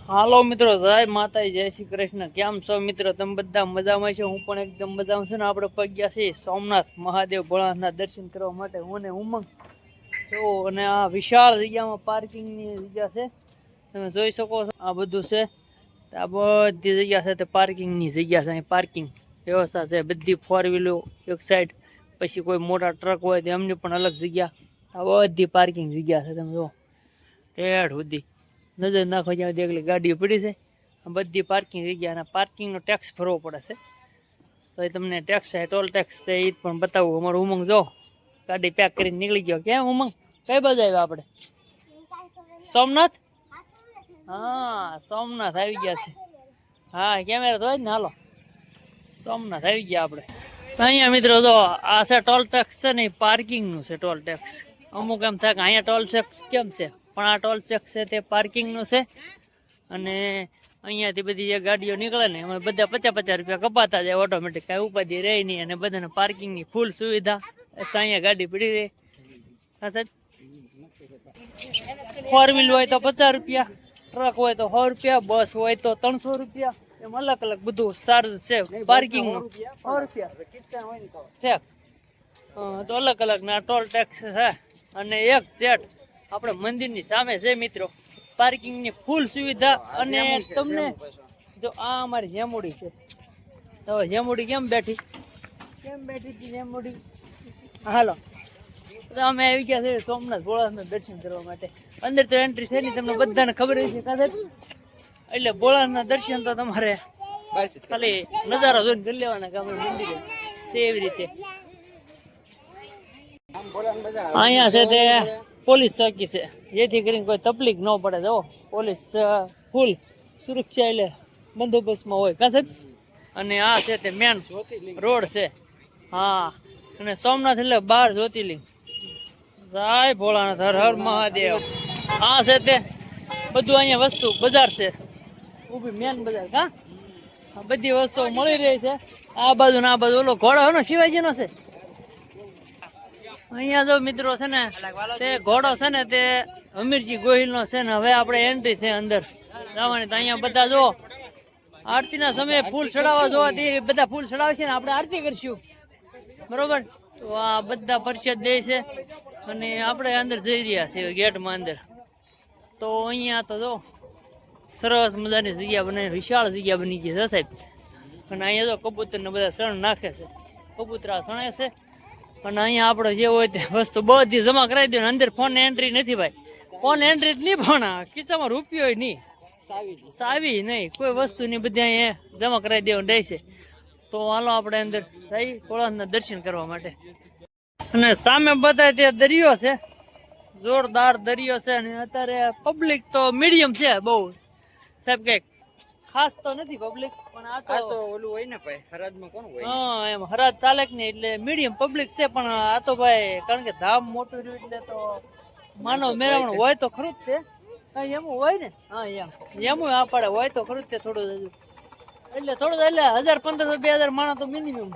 હાલો મિત્રો, જય માતાજી, જય શ્રી કૃષ્ણ. કેમ છો મિત્રો? તમે બધા મજામાં છો? હું પણ એકદમ મજામાં છું ને. આપણે પગ્યા છીએ સોમનાથ મહાદેવ ભોળાનાથના દર્શન કરવા માટે. હું ને ઉમંગ તો અને આ વિશાળ જગ્યામાં પાર્કિંગની જગ્યા છે, તમે જોઈ શકો છો. આ બધું છે, આ બધી જગ્યા છે તે પાર્કિંગની જગ્યા છે. અહીં પાર્કિંગ વ્યવસ્થા છે બધી, ફોર વ્હીલો એક સાઈડ, પછી કોઈ મોટા ટ્રક હોય તો એમની પણ અલગ જગ્યા. આ બધી પાર્કિંગ જગ્યા છે, તમે જો ઠેઠ સુધી નજર નાખો જ્યાં એકલી ગાડીઓ પડી છે. બધી પાર્કિંગ જગ્યા અને પાર્કિંગનો ટેક્સ ભરવો પડે છે. તો એ તમને ટેક્સ છે, ટોલ ટેક્સ છે, એ પણ બતાવું. અમારું ઉમંગ જો ગાડી પેક કરીને નીકળી ગયો. કેમ ઉમંગ, કઈ બાજુ આવ્યા આપણે? સોમનાથ. હા, સોમનાથ આવી ગયા છે. હા, કેમેરા તો જ ને. હાલો, સોમનાથ આવી ગયા આપણે. અહીંયા મિત્રો જો આ છે ટોલ ટેક્સ છે ને, પાર્કિંગનું છે ટોલ ટેક્સ. અમુક એમ થાય કે અહીંયા ટોલ ટેક્સ કેમ છે, પણ આ ટોલ ટેક્સ છે તે પાર્કિંગનું છે. અને અહીંયાથી બધી જે ગાડીઓ નીકળે ને એમાં બધા 50-50 રૂપિયા કપાતા જાય ઓટોમેટિક, કાંઈ ઉપાધિ રહે નહીં. અને બધાને પાર્કિંગની ફૂલ સુવિધા. અહીંયા ગાડી પડી રહે. હા સાહેબ, ફોર વ્હીલ હોય તો 50 રૂપિયા, ટ્રક હોય તો 100 રૂપિયા, બસ હોય તો 300 રૂપિયા, એમ અલગ અલગ બધું ચાર્જ છે પાર્કિંગનું. 100 રૂપિયા તો અલગ અલગ ના ટોલ ટેક્સ છે. અને એક સેટ આપણે મંદિરની સામે છે મિત્રો, પાર્કિંગની ફૂલ સુવિધા. અને તમને જો આ અમારી જેમુડી છે, તો જેમુડી કેમ બેઠી હતી જેમુડી? હાલો, તો અમે આવી ગયા છે સોમનાથ ભોળાનાથના દર્શન કરવા માટે. અંદર તો એન્ટ્રી છે નહીં, તમને બધાને ખબર છે કાં? એટલે ભોળાનાથના દર્શન તો તમારે ખાલી નજારો જોઈને કરી લેવાના કે આપણે મંદિરે છે એવી રીતે. અહીંયા છે તે પોલીસ ચોકી છે, જેથી કરીને કોઈ તકલીફ ન પડે. જો પોલીસ ફૂલ સુરક્ષા એટલે બંદોબસ્તમાં હોય કા સાહેબ. અને આ છે તે મેન રોડ છે. હા, અને સોમનાથ એટલે 12 જ્યોતિર્લિંગ. જય ભોળાનાથ, હર હર મહાદેવ. આ છે તે બધું અહીંયા વસ્તુ બજાર છે ઊભી, મેન બજાર. કા બધી વસ્તુઓ મળી રહી છે. આ બાજુ ને આ બાજુ ઓલો ઘોડો ને શિવાજીનો છે. અહીંયા જો મિત્રો છે ને તે ઘોડો છે ને તે અમીરજી ગોહિલનો છે ને. હવે આપણે એન્ટ્રી છે અંદર જવાની. તો અહીંયા બધા જો આરતીના સમયે ફૂલ ચડાવવા જોવાથી બધા ફૂલ ચડાવે છે ને, આપણે આરતી કરીશું બરોબર. તો આ બધા પરિષદ દે છે અને આપણે અંદર જઈ રહ્યા છીએ ગેટમાં અંદર. તો અહીંયા તો જો સરસ મજાની જગ્યા બને, વિશાળ જગ્યા બની ગઈ છે સાહેબ. અને અહીંયા જો કબૂતર ને બધા શણ નાખે છે, કબૂતરા શણે છે. અને અહીંયા આપણે જે હોય તે વસ્તુ બધી જમા કરાવી દો. અંદર ફોન એન્ટ્રી નથી ભાઈ, ફોન એન્ટ્રી જ નહીં, પણ ખિસ્સામાં રૂપિયો નહીં, સાવી નહીં, કોઈ વસ્તુ નહીં, બધી અહીંયા જમા કરાવી દેવાનું રહેશે. તો હાલો આપણે અંદર જઈ ભોળાનાથના દર્શન કરવા માટે. અને સામે બતાય તે દરિયો છે, જોરદાર દરિયો છે. અને અત્યારે પબ્લિક તો મીડિયમ છે બહુ સાહેબ, કઈક ખાસ તો નથી પબ્લિક, પણ આ તો ઓલું હોય ને ભાઈ, હરાદમાં કોણ હોય? હા, એમ હરાદ ચાલે કે નહીં, એટલે મીડિયમ પબ્લિક છે. પણ આ તો ભાઈ કારણ કે ધામ મોટું રહ્યું એટલે તો માનવ મેળવણ હોય તો ખરું જ તે. કઈ એમ હોય ને? હા, એમ આ પડે હોય તો ખરું જ તે. થોડું એટલે 1000-1500 2000 માણસ તો મિનિમમ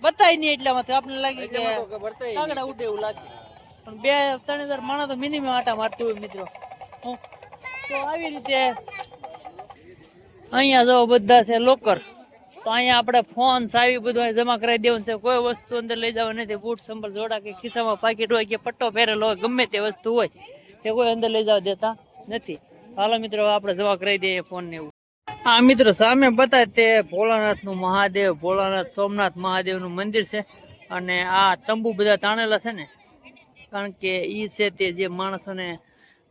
બતાય નહીં. એટલામાંથી આપણને લાગે કે કાગડા ઉડે એવું લાગે, પણ 2-3000 માણસ તો મિનિમમ આટા મારતું હોય મિત્રો. તો આવી રીતે અહીંયા જો બધા છે લોકર. તો અહીંયા આપણે ફોન સાવી બધું જમા કરાવી દેવાનું છે. કોઈ વસ્તુ અંદર લઈ જવા નથી. બૂટ સંભાળ જોડા કે ખિસ્સામાં પાકીટ હોય કે પટ્ટો પહેરેલો હોય, ગમે તે વસ્તુ હોય તે કોઈ અંદર લઈ જવા દેતા નથી. હાલો મિત્રો, આપણે જમા કરાવી દઈએ ફોન ને એવું. હા મિત્રો, સામે બતાય તે ભોળાનાથનું મહાદેવ, ભોળાનાથ સોમનાથ મહાદેવનું મંદિર છે. અને આ તંબુ બધા તાણેલા છે ને, કારણ કે ઈ છે તે જે માણસોને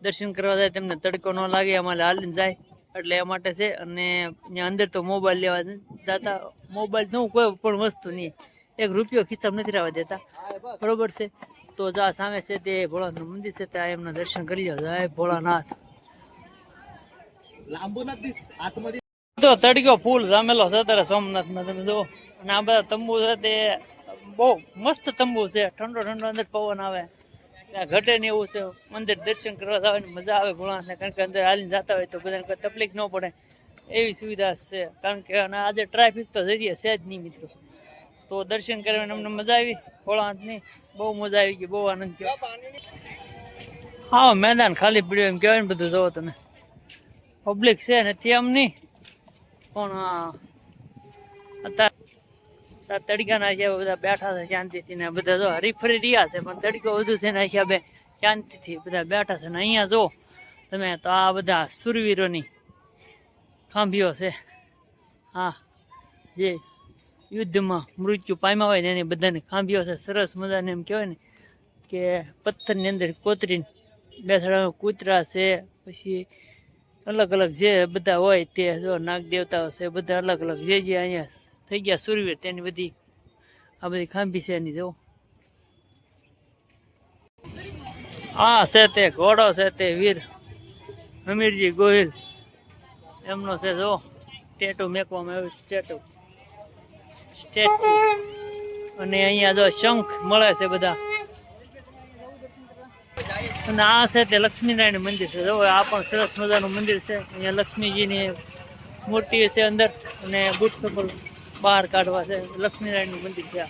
દર્શન કરવા જાય તેમને તડકો ન લાગે, અમારે હાલીને જાય એટલે એ માટે છે. અને ત્યાં અંદર તો મોબાઈલ લેવા જતા, મોબાઈલ નું કોઈ પણ વસ્તુ નહીં, 1 રૂપિયો ખિસ્સામાં નથી રહેવા દેતા બરોબર છે. તો જા સામે છે તે ભોળાનાથનું મંદિર છે, ત્યાં એમના દર્શન કરી લો. જય ભોળાનાથ. તો તડકો ફૂલ જામેલો છે અત્યારે સોમનાથમાં, તમે જુઓ. અને આ બધા તંબુ છે તે બહુ મસ્ત તંબુ છે, ઠંડો ઠંડો અંદર પવન આવે, ત્યાં ઘટે ને એવું છે. મંદિર દર્શન કરવા જવાની મજા આવે ભોળાનાથને, કારણ કે અંદર હાલીને જતા હોય તો બધાને કોઈ તકલીફ ન પડે એવી સુવિધા છે. કારણ કે અને આજે ટ્રાફિક તો જરીએ છે જ નહીં મિત્રો. તો દર્શન કરવાની અમને મજા આવી ભોળાનાથની, બહુ મજા આવી ગઈ, બહુ આનંદ થયો. હા, મેદાન ખાલી પડ્યું એમ કહેવાય ને બધું. જોવો તમે પબ્લિક છે નથી એમની, પણ અત્યારે તડકાના હિસાબે બધા બેઠા છે શાંતિથી ને બધા જો હરીફરી રહ્યા છે, પણ તડકો વધુ છે એના હિસાબે શાંતિથી બધા બેઠા છે. ને અહીંયા જો તમે તો આ બધા સુરવીરોની ખાંભીઓ છે. હા, જે યુદ્ધમાં મૃત્યુ પામ્યા હોય ને એની બધાની ખાંભીઓ છે. સરસ મજાને એમ કહેવાય ને કે પથ્થરની અંદર કોતરીને બેસાડવા કૂતરા છે, પછી અલગ અલગ જે બધા હોય તે જો નાગ દેવતાઓ છે, બધા અલગ અલગ જે અહીંયા થઈ ગયા સુરવીર તેની બધી આ બધી ખાંભી છે એની જો. આ છે તે ઘોડો છે તે વીર હમીરજી ગોહિલ એમનો છે જો ટેટુ મેકવામાં આવ્યું, સ્ટેટુ. અને અહીંયા જો શંખ મળે છે બધા. અને આ છે તે લક્ષ્મીનારાયણ મંદિર છે જો, આ પણ સરસ મજાનું મંદિર છે. અહીંયા લક્ષ્મીજીની મૂર્તિ છે અંદર, અને બુટ ચપ્પલ બહાર કાઢવા છે. લક્ષ્મીનારાયણનું મંદિર છે.